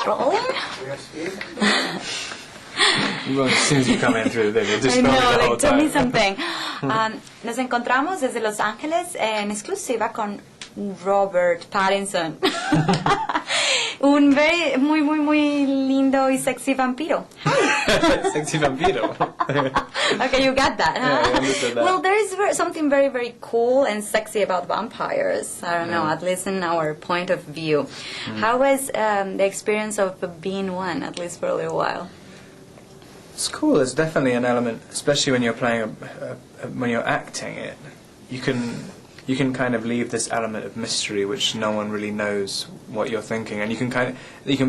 rolling? Well, as soon as you come in through the video, just I know, the whole like, tell me time. something. Nos encontramos desde Los Ángeles en exclusiva con Robert Pattinson. Un muy lindo y sexy vampiro. Sexy vampiro. Okay, you got that, huh? Yeah, I understood that. Well, there is something very cool and sexy about vampires. I don't know, at least in our point of view. How was the experience of being one, at least for a little while? It's cool. It's definitely an element, especially when you're playing when you're acting it. You can kind of leave this element of mystery, which no one really knows what you're thinking, and you can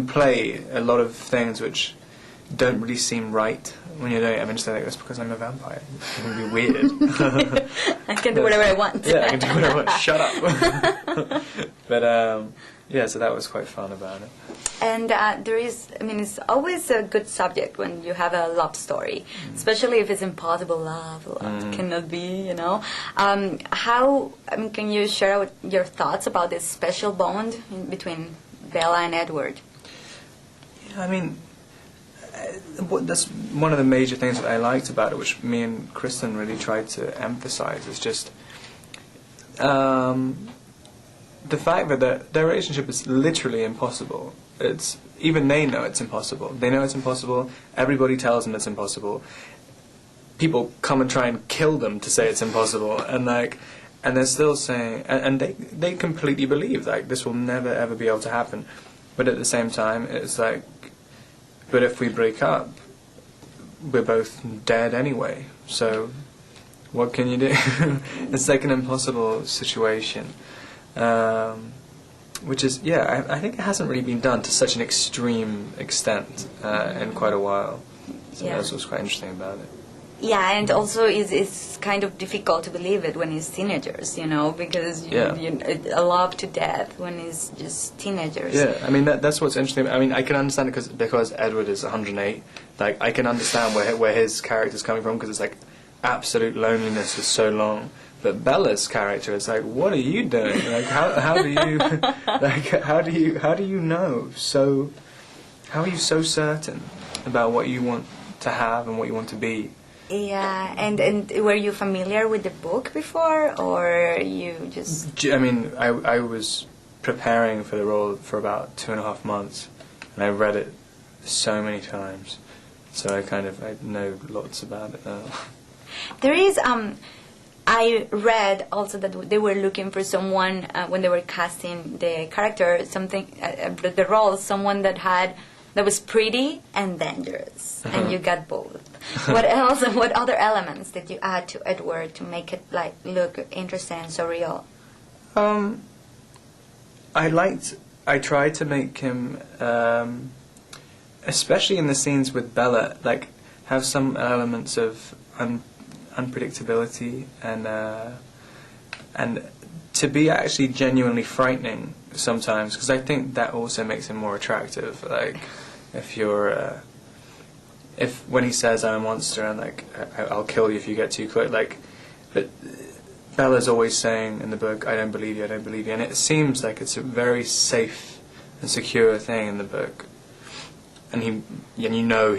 play a lot of things which don't really seem right when you're doing it. I mean, just like, that's because I'm a vampire. It can be weird. I can do whatever I want. Yeah, I can do whatever I want. Shut up. But yeah, so that was quite fun about it. And it's always a good subject when you have a love story, especially if it's impossible love. Love cannot be, can you share your thoughts about this special bond between Bella and Edward? Yeah, I mean, that's one of the major things that I liked about it, which me and Kristen really tried to emphasize, is just the fact that their relationship is literally impossible. Even they know it's impossible. They know it's impossible. Everybody tells them it's impossible. People come and try and kill them to say it's impossible, and they're still saying, and they completely believe this will never ever be able to happen. But at the same time, it's like, but if we break up, we're both dead anyway. So what can you do? It's like an impossible situation. Which is, I think it hasn't really been done to such an extreme extent in quite a while. So that's what's quite interesting about it. Yeah, and also it's kind of difficult to believe it when it's teenagers, because a love to death when it's just teenagers. Yeah, I mean that's what's interesting. I mean, I can understand it because Edward is 108. Like, I can understand where his character's coming from, because it's like absolute loneliness for so long. But Bella's character is like, what are you doing? Like, how do you how do you know? So how are you so certain about what you want to have and what you want to be? Yeah, and were you familiar with the book before, or you just? I mean, I was preparing for the role for about 2.5 months, and I read it so many times, so I know lots about it now. There is I read also that they were looking for someone when they were casting the character, the role, someone that was pretty and dangerous, and you got both. What else? What other elements did you add to Edward to make it look interesting and surreal? I tried to make him, especially in the scenes with Bella, have some elements of unpredictability and to be actually genuinely frightening sometimes, because I think that also makes him more attractive. Like, if when he says I'm a monster and I'll kill you if you get too close, but Bella's always saying in the book, I don't believe you, and it seems like it's a very safe and secure thing in the book, and he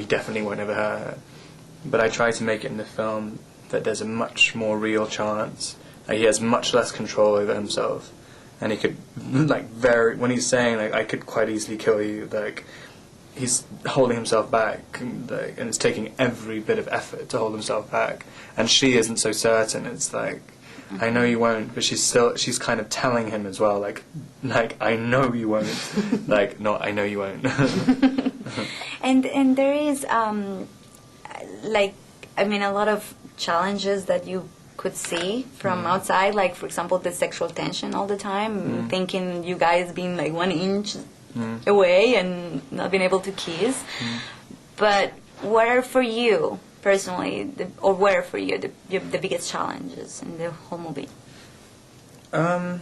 definitely won't ever hurt her. But I try to make it in the film that there's a much more real chance. He has much less control over himself, and he could when he's saying I could quite easily kill you, he's holding himself back, and it's taking every bit of effort to hold himself back. And she isn't so certain. It's I know you won't, but she's kind of telling him as well, I know you won't, not I know you won't. and there is a lot of challenges that you could see from outside, for example the sexual tension all the time, thinking you guys being 1 inch away and not being able to kiss. But what are for you personally, the biggest challenges in the whole movie? I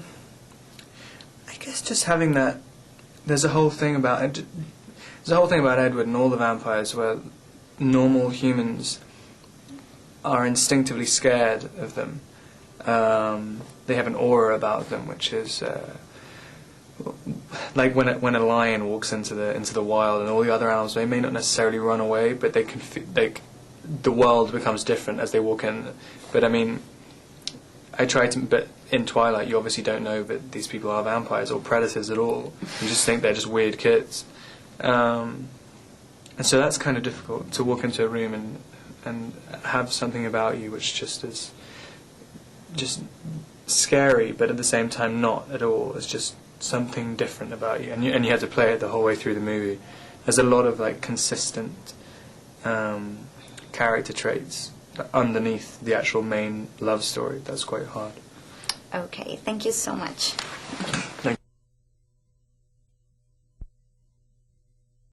guess just having that. There's a whole thing about Edward and all the vampires where normal humans are instinctively scared of them. They have an aura about them, which is like when a lion walks into the wild, and all the other animals, they may not necessarily run away, but they can like the world becomes different as they walk in. But I mean, but in Twilight, you obviously don't know that these people are vampires or predators at all. You just think they're just weird kids, and so that's kind of difficult to walk into a room and have something about you which just is just scary, but at the same time not at all. It's just something different about you, and you have to play it the whole way through the movie. There's a lot of like consistent character traits underneath the actual main love story. That's quite hard. Okay, thank you so much.